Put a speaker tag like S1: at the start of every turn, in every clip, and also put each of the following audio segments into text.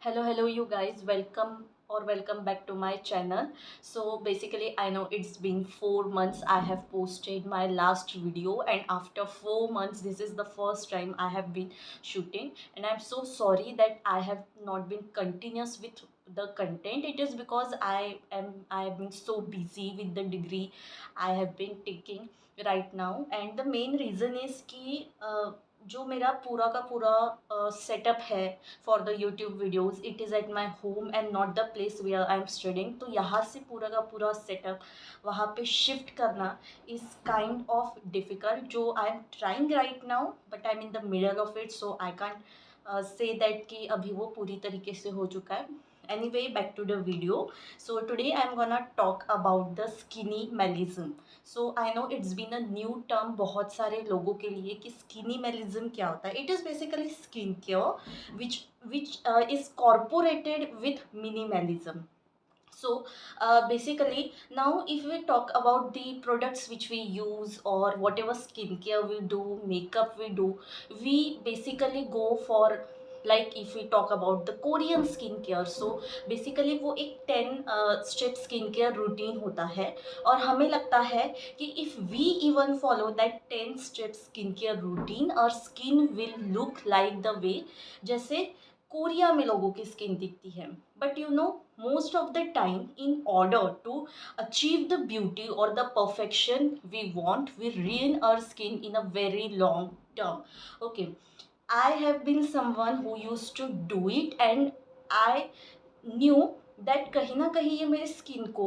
S1: Hello, you guys. Welcome back to my channel. So basically, I know it's been 4 months. I have posted my last video, and after 4 months, this is the first time I have been shooting. And I'm so sorry that I have not been continuous with the content. It is because I have been so busy with the degree I have been taking right now, and the main reason is कि जो मेरा पूरा का पूरा setup है for the YouTube videos it is at my home and not the place where I am studying, तो यहाँ से पूरा का पूरा सेटअप वहाँ पे शिफ्ट करना इज़ काइंड ऑफ डिफ़िकल्ट, जो I am trying right now but I am in the middle of it, so I can't say that कि अभी वो पूरी तरीके से हो चुका है. Anyway, back to the video. So today I'm gonna talk about the skinny minimalism. So I know it's been a new term बहुत सारे लोगों के लिए कि skinny minimalism क्या होता है. It is basically skin care which is incorporated with minimalism. So basically, now if we talk about the products which we use or whatever skincare we do, makeup we do, we basically go for, like if we talk about the Korean skincare, so basically वो एक 10 step skin care routine होता है, और हमें लगता है कि if we even follow that 10 step skin care routine और skin will look like the way जैसे कोरिया में लोगों की स्किन दिखती है. But you know, most of the time, in order to achieve the beauty or the perfection we want, we ruin our skin in a very long term. Okay, I have been someone who used to do it, and I knew that कहीं ना कहीं ये मेरी skin को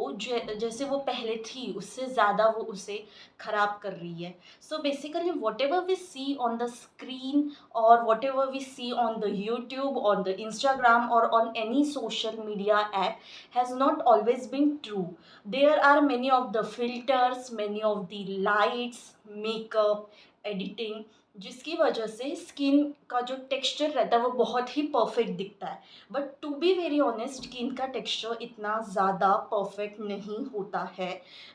S1: जैसे वो पहले थी उससे ज़्यादा वो उसे ख़राब कर रही है. So basically whatever we see on the screen और whatever we see on the YouTube, on the Instagram और on any social media app has not always been true. There are many of the filters, many of the lights, makeup, editing, जिसकी वजह से skin का जो texture रहता है वो बहुत ही परफेक्ट दिखता है. But to be very honest, skin का टेक्सचर इतना ज़्यादा परफेक्ट नहीं होता है.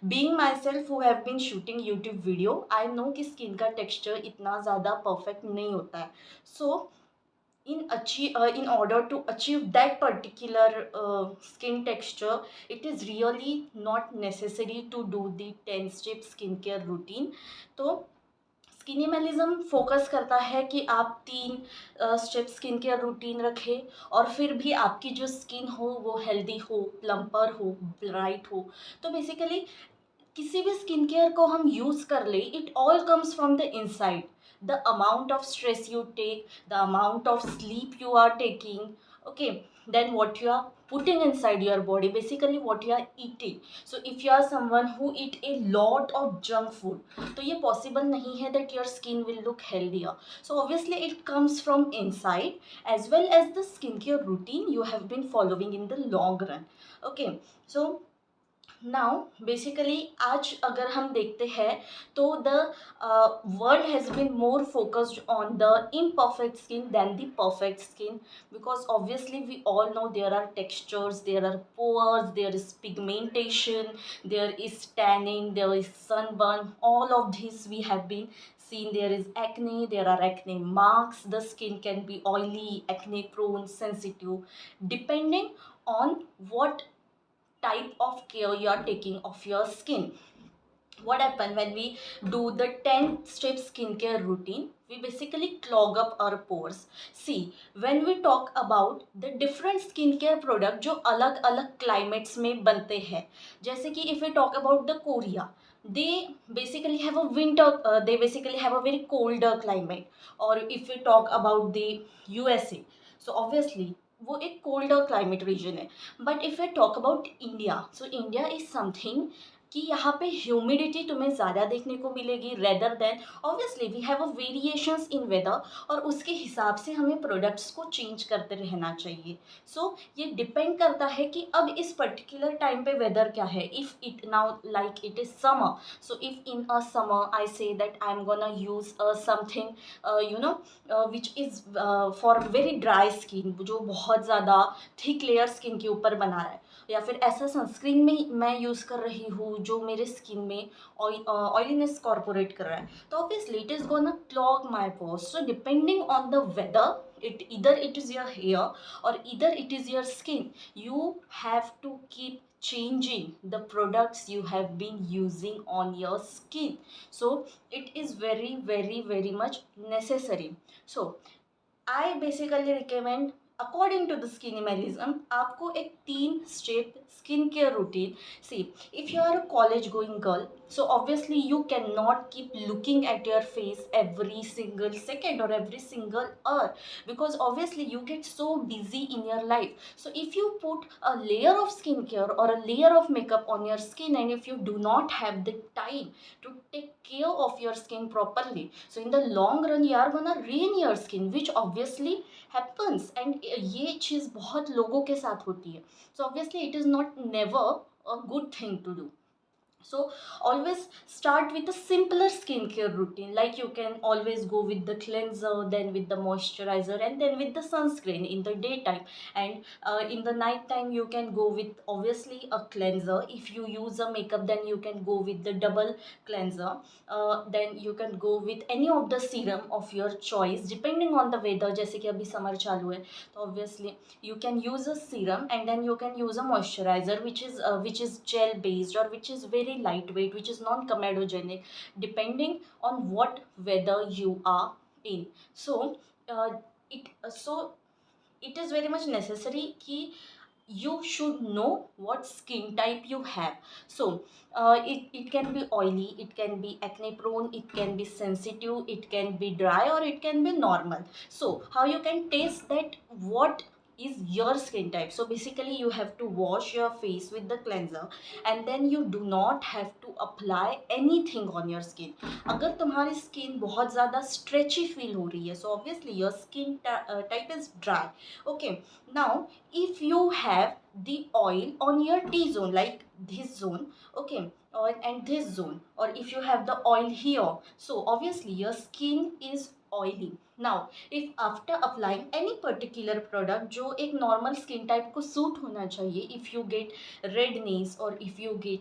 S1: Being myself who have been shooting YouTube video, I know कि स्किन का टेक्सचर इतना ज़्यादा परफेक्ट नहीं होता है. सो in order to achieve that particular skin texture, it is really not necessary to do the 10 step skincare routine. तो स्किनिमलिज्म focus करता है कि आप 3 स्टेप स्किन केयर रूटीन रखें और फिर भी आपकी जो स्किन हो वो हेल्दी हो, प्लम्पर हो, ब्राइट हो. तो बेसिकली किसी भी स्किन केयर को हम यूज़ कर ले, it all comes from the inside. The amount of stress you take, the amount of sleep you are taking, okay, then what you are putting inside your body, basically what you are eating. So if you are someone who eat a lot of junk food, तो ये possible नहीं है that your skin will look healthier. So obviously it comes from inside as well as the skincare routine you have been following in the long run. Okay, so now basically आज अगर हम देखते हैं तो the world has been more focused on the imperfect skin than the perfect skin, because obviously we all know there are textures, there are pores, there is pigmentation, there is tanning, there is sunburn, all of this we have been seen. There is acne, there are acne marks, the skin can be oily, acne prone, sensitive, depending on what type of care you are taking of your skin. What happen when we do the 10 step skincare routine, we basically clog up our pores. See, when we talk about the different skincare product जो अलग अलग climates में बनते हैं, जैसे कि if we talk about the Korea, they basically have a winter, they basically have a very colder climate. Or if we talk about the USA, so obviously वो एक कोल्डर क्लाइमेट रीजन है. But if I talk about India, so India is something कि यहाँ पे humidity तुम्हें ज़्यादा देखने को मिलेगी rather than, obviously we have a variations in weather, और उसके हिसाब से हमें प्रोडक्ट्स को चेंज करते रहना चाहिए. सो ये डिपेंड करता है कि अब इस पर्टिकुलर टाइम पे वेदर क्या है. If it now like it is summer, so if in a summer I say that I am gonna use something you know which is for very dry skin, जो बहुत ज़्यादा thick layer skin के ऊपर बना रहा है, या फिर ऐसा सनस्क्रीन में मैं यूज़ कर रही हूँ जो मेरे स्किन में ऑयलीनेस कॉर्पोरेट कर रहा है, तो obviously it is gonna clog my pores. So depending on the weather it is your hair or either it is your skin. You have to keep changing the products you have been using on your skin. So it is very very very much necessary. So I basically recommend, according to the skinimalism, आपको एक 3 step skincare routine. See, if you are a college going girl, so obviously you cannot keep looking at your face every single second or every single hour, because obviously you get so busy in your life. So if you put a layer of skincare or a layer of makeup on your skin, and if you do not have the time to take care of your skin properly, so in the long run you are gonna ruin your skin, which obviously happens, and ये चीज़ बहुत लोगों के साथ होती है. So obviously it is not never a good thing to do. So always start with a simpler skincare routine. Like you can always go with the cleanser, then with the moisturizer, and then with the sunscreen in the daytime. And in the night time, you can go with obviously a cleanser. If you use a makeup, then you can go with the double cleanser. Then you can go with any of the serum of your choice, depending on the weather. जैसे कि अभी summer चालू है, तो obviously you can use a serum, and then you can use a moisturizer which is gel based, or which is very lightweight, which is non comedogenic, depending on what weather you are in. So uh, it is very much necessary कि you should know what skin type you have. So it can be oily, it can be acne prone, it can be sensitive, it can be dry, or it can be normal. So how you can taste that what is your skin type? So basically you have to wash your face with the cleanser, and then you do not have to apply anything on your skin. अगर तुम्हारी skin बहुत ज़्यादा stretchy feel हो रही है, so obviously your skin type is dry. Okay, now if you have the oil on your T zone, like this zone, okay, and this zone, or if you have the oil here, so obviously your skin is oily. Now if after applying any particular product जो एक normal skin type को suit होना चाहिए, if you get redness or if you get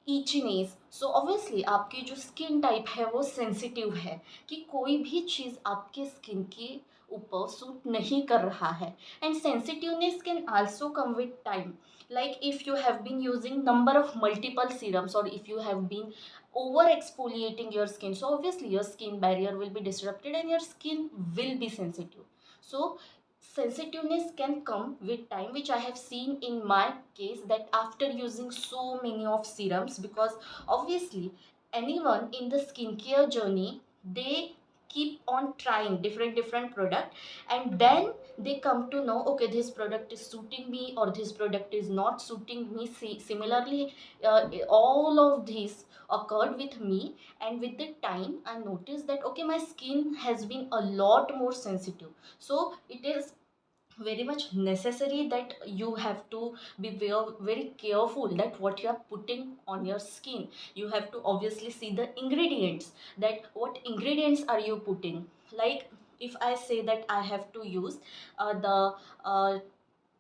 S1: itchiness, so obviously आपकी जो skin type है वो sensitive है कि कोई भी चीज़ आपके skin के ऊपर सूट नहीं कर रहा है. And sensitiveness can also come with time. Like if you have been using number of multiple serums, or if you have been over exfoliating your skin, so obviously your skin barrier will be disrupted and your skin will be sensitive. So sensitiveness can come with time, which I have seen in my case, that after using so many of serums, because obviously anyone in the skincare journey, they keep on trying different product, and then they come to know, okay, this product is suiting me or this product is not suiting me. See, similarly all of these occurred with me, and with the time I noticed that okay, my skin has been a lot more sensitive. So it is very much necessary that you have to be very careful that what you are putting on your skin. You have to obviously see the ingredients, that what ingredients are you putting. Like if I say that I have to use the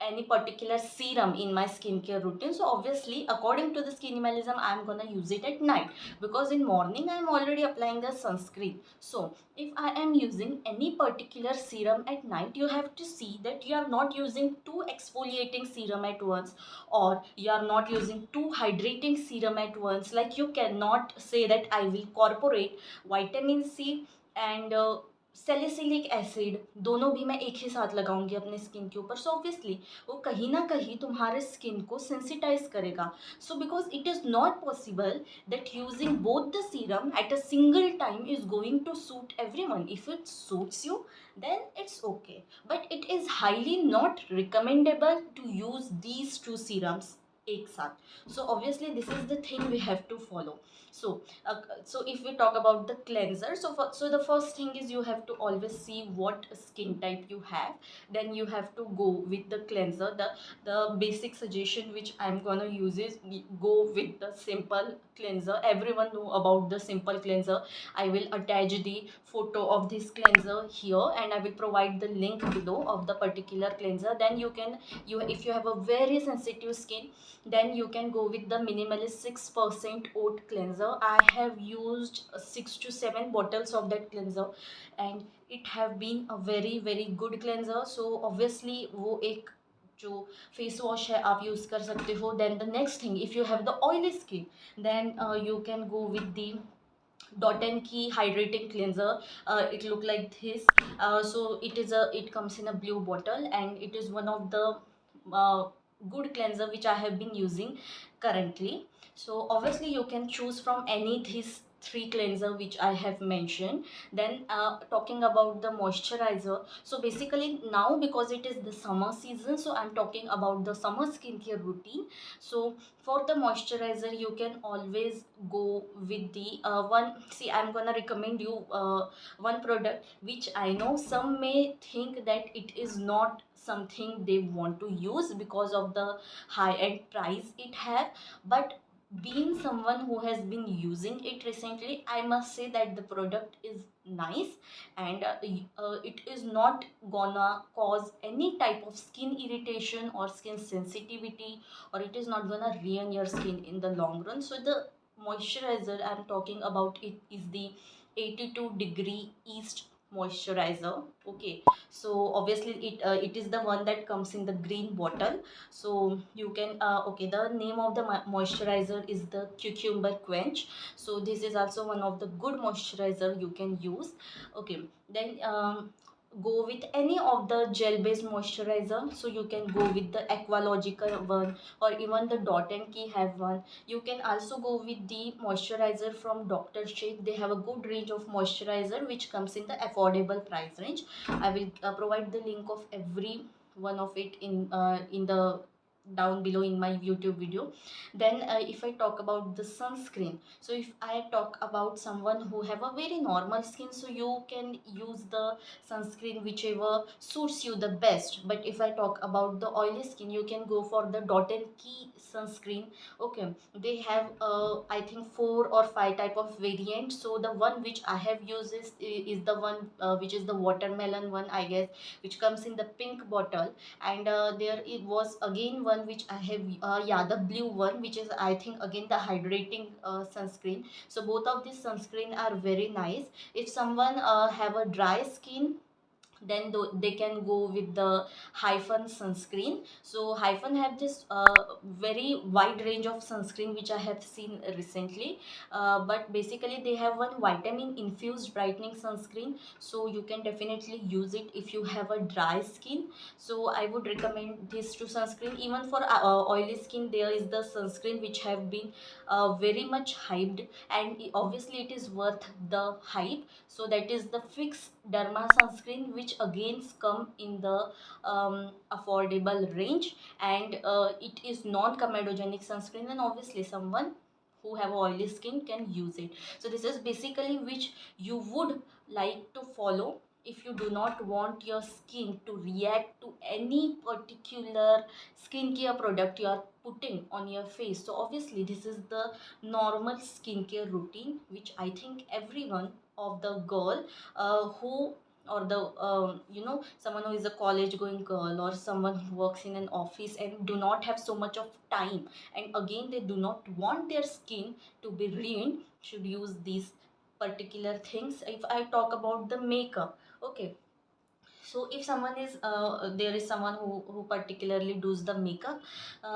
S1: any particular serum in my skincare routine, so obviously according to the skinimalism I'm gonna use it at night, because in morning I'm already applying the sunscreen. So if I am using any particular serum at night, you have to see that you are not using two exfoliating serum at once, or you are not using two hydrating serum at once. Like you cannot say that I will incorporate vitamin C and salicylic acid, दोनों भी मैं एक ही साथ लगाऊंगी अपने skin के ऊपर. So obviously वो कहीं ना कहीं तुम्हारे स्किन को सेंसिटाइज करेगा. So because it is not possible that using both the serum at a single time is going to suit every one. If it suits you then it's okay, but it is highly not recommendable to use these two serums एक साथ. So obviously this is the thing we have to follow. So if we talk about the cleanser, so the first thing is you have to always see what skin type you have, then you have to go with the cleanser. The basic suggestion which I'm gonna use is go with the simple cleanser. Everyone know about the simple cleanser. I will attach the photo of this cleanser here, and I will provide the link below of the particular cleanser. Then you can, if you have a very sensitive skin, Then you can go with the minimalist 6% oat cleanser. I have used 6 to 7 bottles of that cleanser, and it have been a very very good cleanser. So obviously वो एक जो face wash है आप use कर सकते हो. Then the next thing, if you have the oily skin, then you can go with the Dot and Key hydrating cleanser. It look like this. So it comes in a blue bottle, and it is one of the uh, good cleanser which I have been using currently. So obviously you can choose from any these three cleanser which I have mentioned. Then talking about the moisturizer, so basically now because it is the summer season, so I'm talking about the summer skincare routine. So for the moisturizer you can always go with the one. See, I'm gonna recommend you one product which I know some may think that it is not something they want to use because of the high end price it have. But being someone who has been using it recently, I must say that the product is nice, and it is not gonna cause any type of skin irritation or skin sensitivity, or it is not gonna ruin your skin in the long run. So the moisturizer I'm talking about, it is the 82-degree east moisturizer. Okay, so obviously it is the one that comes in the green bottle. So you can okay, the name of the moisturizer is the cucumber quench. So this is also one of the good moisturizer you can use. Okay, then go with any of the gel based moisturizer. So you can go with the Aqualogical one, or even the Dot and Key have one. You can also go with the moisturizer from Dr. Sheth. They have a good range of moisturizer which comes in the affordable price range. I will provide the link of every one of it in the down below in my YouTube video. Then if I talk about the sunscreen, so if I talk about someone who have a very normal skin, so you can use the sunscreen whichever suits you the best. But if I talk about the oily skin, you can go for the Dot and Key sunscreen. Okay, they have I think 4 or 5 type of variant. So the one which I have used is the one which is the watermelon one, I guess, which comes in the pink bottle. And there it was again one which I have yeah, the blue one, which is I think again the hydrating sunscreen. So both of these sunscreen are very nice. If someone have a dry skin, then they can go with the Hyphen sunscreen. So Hyphen have this very wide range of sunscreen which I have seen recently. But basically they have one vitamin infused brightening sunscreen, so you can definitely use it if you have a dry skin. So I would recommend these two sunscreen. Even for oily skin, there is the sunscreen which have been very much hyped, and obviously it is worth the hype. So that is the Fix Derma sunscreen, which again come in the affordable range, and it is non-comedogenic sunscreen, and obviously someone who have oily skin can use it. So this is basically which you would like to follow if you do not want your skin to react to any particular skincare product you are putting on your face. So obviously this is the normal skincare routine which I think everyone of the girl who, or the someone who is a college going girl, or someone who works in an office and do not have so much of time, and again they do not want their skin to be ruined, should use these particular things. If I talk about the makeup, okay, so if someone is there is someone who particularly does the makeup,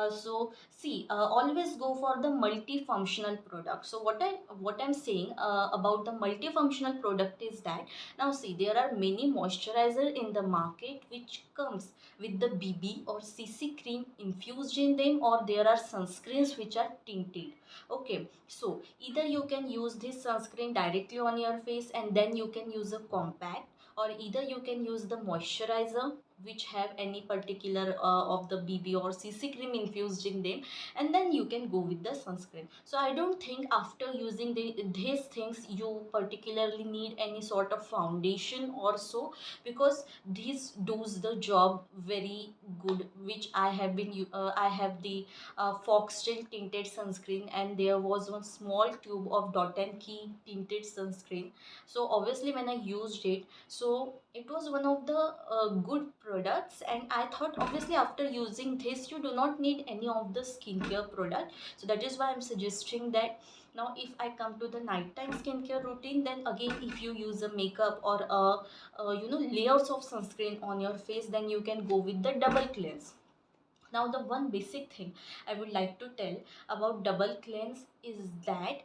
S1: so see, always go for the multifunctional product. So what I'm saying about the multifunctional product is that, now see, there are many moisturizer in the market which comes with the BB or CC cream infused in them, or there are sunscreens which are tinted. Okay, so either you can use this sunscreen directly on your face and then you can use a compact, or either you can use the moisturizer which have any particular of the BB or CC cream infused in them, and then you can go with the sunscreen. So I don't think after using these things you particularly need any sort of foundation or so, because these does the job very good, which I have been I have the Foxtail tinted sunscreen, and there was one small tube of Dot and Key tinted sunscreen. So obviously when I used it, so it was one of the good products, and I thought obviously after using this you do not need any of the skincare product. So that is why I'm suggesting that now if I come to the nighttime skincare routine, then again if you use a makeup or layers of sunscreen on your face, then you can go with the double cleanse. Now the one basic thing I would like to tell about double cleanse is that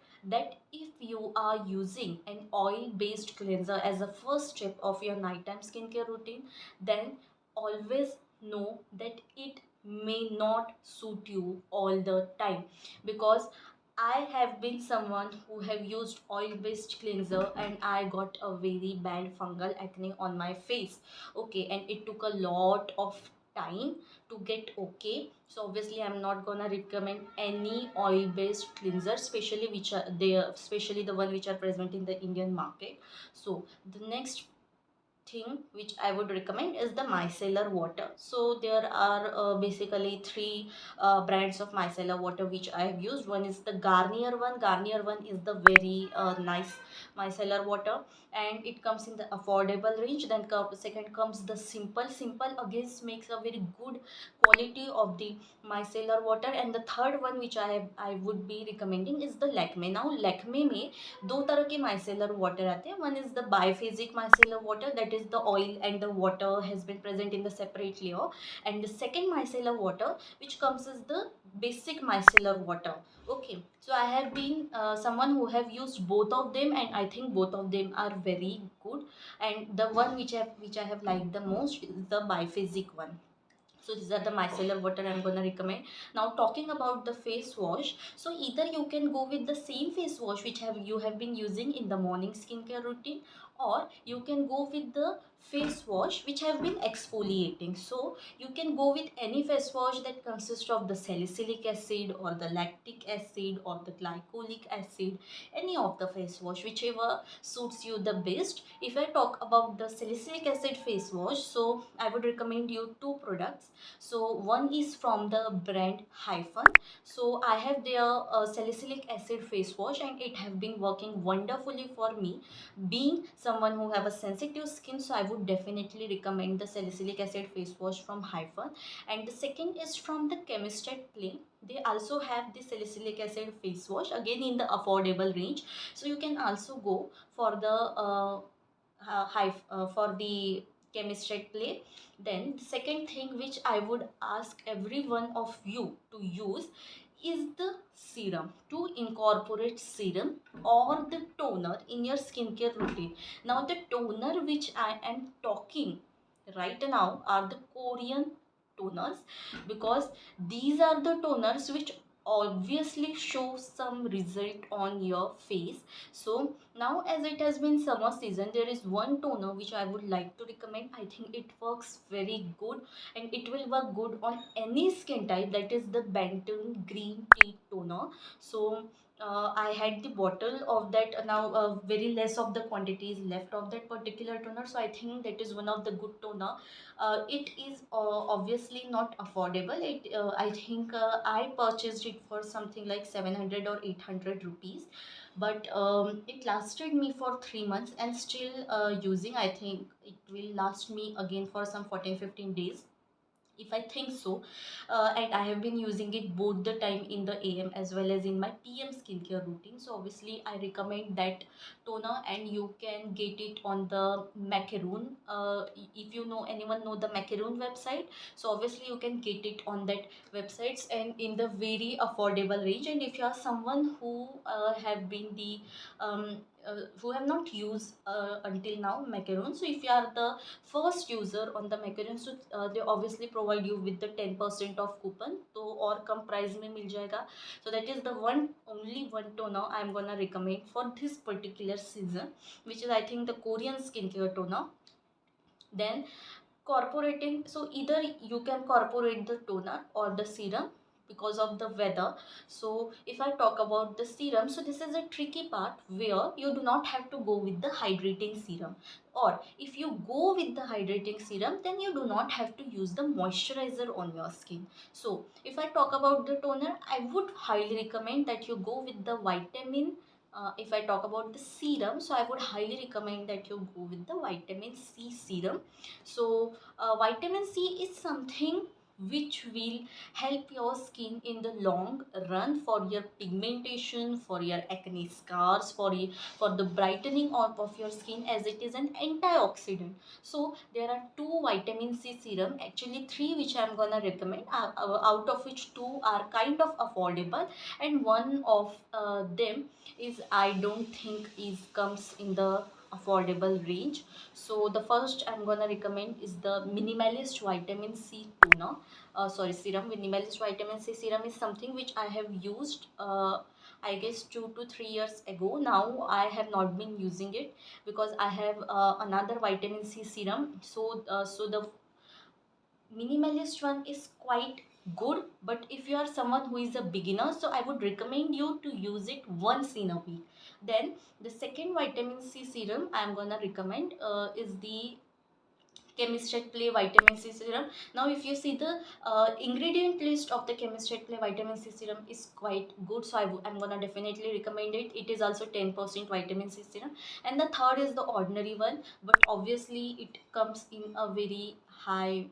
S1: if you are using an oil based cleanser as a first step of your nighttime skincare routine, then always know that it may not suit you all the time, because I have been someone who have used oil based cleanser and I got a very bad fungal acne on my face. Okay, and it took a lot of time to get okay. So obviously I'm not gonna recommend any oil based cleanser, especially which are there, especially the one which are present in the Indian market. So the next thing which I would recommend is the micellar water. So there are basically three brands of micellar water which I have used. One is the Garnier one. Garnier one is the very nice micellar water, and it comes in the affordable range. Then second comes the Simple. Simple again makes a very good quality of the micellar water, and the third one which I would be recommending is the Lakme. Now Lakme में दो तरह के micellar water आते हैं. One is the biphasic micellar water, that is the oil and the water has been present in the separate layer, and the second micellar water which comes is the basic micellar water. Okay, so I have been someone who have used both of them, and I think both of them are very good, and the one which I have liked the most is the biphasic one. So these are the micellar water I'm gonna recommend. Now talking about the face wash, so either you can go with the same face wash which you have been using in the morning skincare routine, or you can go with the face wash which have been exfoliating. So you can go with any face wash that consists of the salicylic acid or the lactic acid or the glycolic acid, any of the face wash whichever suits you the best. If I talk about the salicylic acid face wash, so I would recommend you two products. So one is from the brand Hyphen. So I have their salicylic acid face wash, and it have been working wonderfully for me. Being someone who have a sensitive skin, so I would definitely recommend the salicylic acid face wash from Hyphen. And the second is from the Chemist at Play. They also have the salicylic acid face wash, again in the affordable range. So you can also go for the for the Chemist at Play. Then the second thing which I would ask every one of you to use is the serum, to incorporate serum or the toner in your skincare routine. Now the toner which I am talking right now are the Korean toners, because these are the toners which obviously show some result on your face. So now as it has been summer season, there is one toner which I would like to recommend. I think it works very good and it will work good on any skin type, that is the Benton green tea toner. So I had the bottle of that. Now very less of the quantity is left of that particular toner, so I think that is one of the good toner. It is obviously not affordable. I think I purchased it for something like 700 or 800 rupees, but it lasted me for 3 months, and still using, I think it will last me again for some 14-15 days, if I think so. And I have been using it both the time in the AM as well as in my PM skincare routine. So obviously I recommend that toner, and you can get it on the Macaroon. If you know, anyone know the Macaroon website, so obviously you can get it on that websites and in the very affordable range. And if you are someone who have been the who have not used until now Macaroon, so if you are the first user on the Macaroon, so they obviously provide you with the 10% of coupon, तो और कम price में मिल जाएगा. So that is the only one toner I'm gonna recommend for this particular season, which is I think the Korean skincare toner. Then incorporating, so either you can incorporate the toner or the serum because of the weather. So if I talk about the serum, so this is a tricky part where you do not have to go with the hydrating serum, or if you go with the hydrating serum, then you do not have to use the moisturizer on your skin. So if I talk about the toner, I would highly recommend that you go with the vitamin if I talk about the serum, so I would highly recommend that you go with the vitamin C serum. So vitamin C is something which will help your skin in the long run for your pigmentation, for your acne scars, for the brightening of your skin, as it is an antioxidant. So there are two vitamin C serum, actually three, which I'm gonna recommend, out of which two are kind of affordable, and one of them is, I don't think is comes in the affordable range. So the first I'm gonna recommend is the Minimalist Vitamin C toner, sorry, serum. Minimalist Vitamin C serum is something which I have used, I guess 2 to 3 years ago. Now I have not been using it because I have another vitamin C serum. So the Minimalist one is quite good, but if you are someone who is a beginner, so I would recommend you to use it once in a week. Then the second vitamin C serum I am gonna recommend is the Chemist at Play vitamin C serum. Now if you see the ingredient list of the Chemist at Play vitamin C serum is quite good, so I'm gonna definitely recommend it. It is also 10% vitamin C serum. And the third is the ordinary one, but obviously it comes in a very high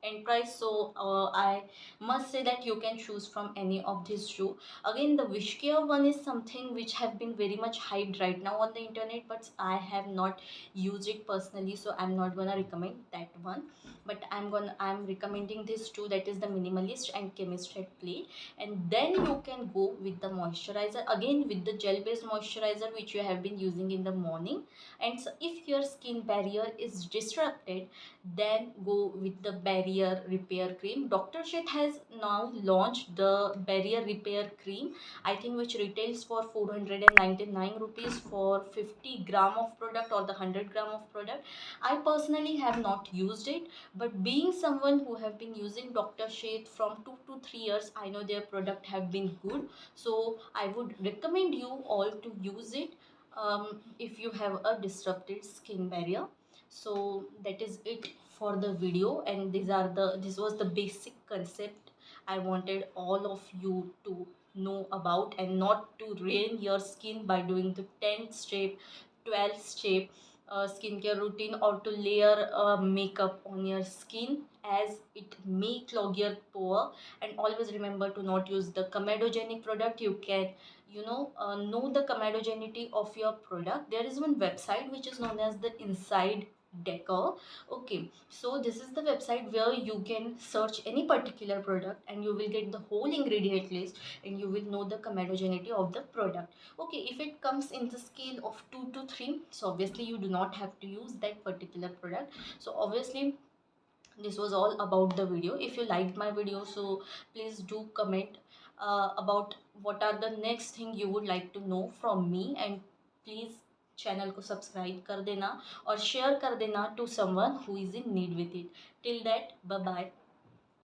S1: end price, so I must say that you can choose from any of these two. Again, the Wishcare one is something which have been very much hyped right now on the internet, but I have not used it personally, so I'm not gonna recommend that one. But I'm recommending this two, that is the Minimalist and Chemist at Play. And then you can go with the moisturizer, again with the gel based moisturizer which you have been using in the morning. And so if your skin barrier is disrupted, then go with the barrier repair cream. Dr. Sheth has now launched the barrier repair cream, I think, which retails for 499 rupees for 50 gram of product or the 100 gram of product. I personally have not used it, but being someone who have been using Dr. Sheth from 2 to 3 years, I know their product have been good, so I would recommend you all to use it if you have a disrupted skin barrier. So that is it for the video, and this was the basic concept I wanted all of you to know about, and not to ruin your skin by doing the 10th step, 12th step skincare routine, or to layer makeup on your skin, as it may clog your pore. And always remember to not use the comedogenic product. You can know the comedogenicity of your product. There is one website which is known as the Inside Decor. Okay, so this is the website where you can search any particular product and you will get the whole ingredient list, and you will know the comedogenicity of the product. Okay, if it comes in the scale of 2 to 3, so obviously you do not have to use that particular product. So obviously this was all about the video. If you liked my video, so please do comment about what are the next thing you would like to know from me, and please channel को subscribe कर देना और share कर देना to someone who is in need with it. Till that, bye bye.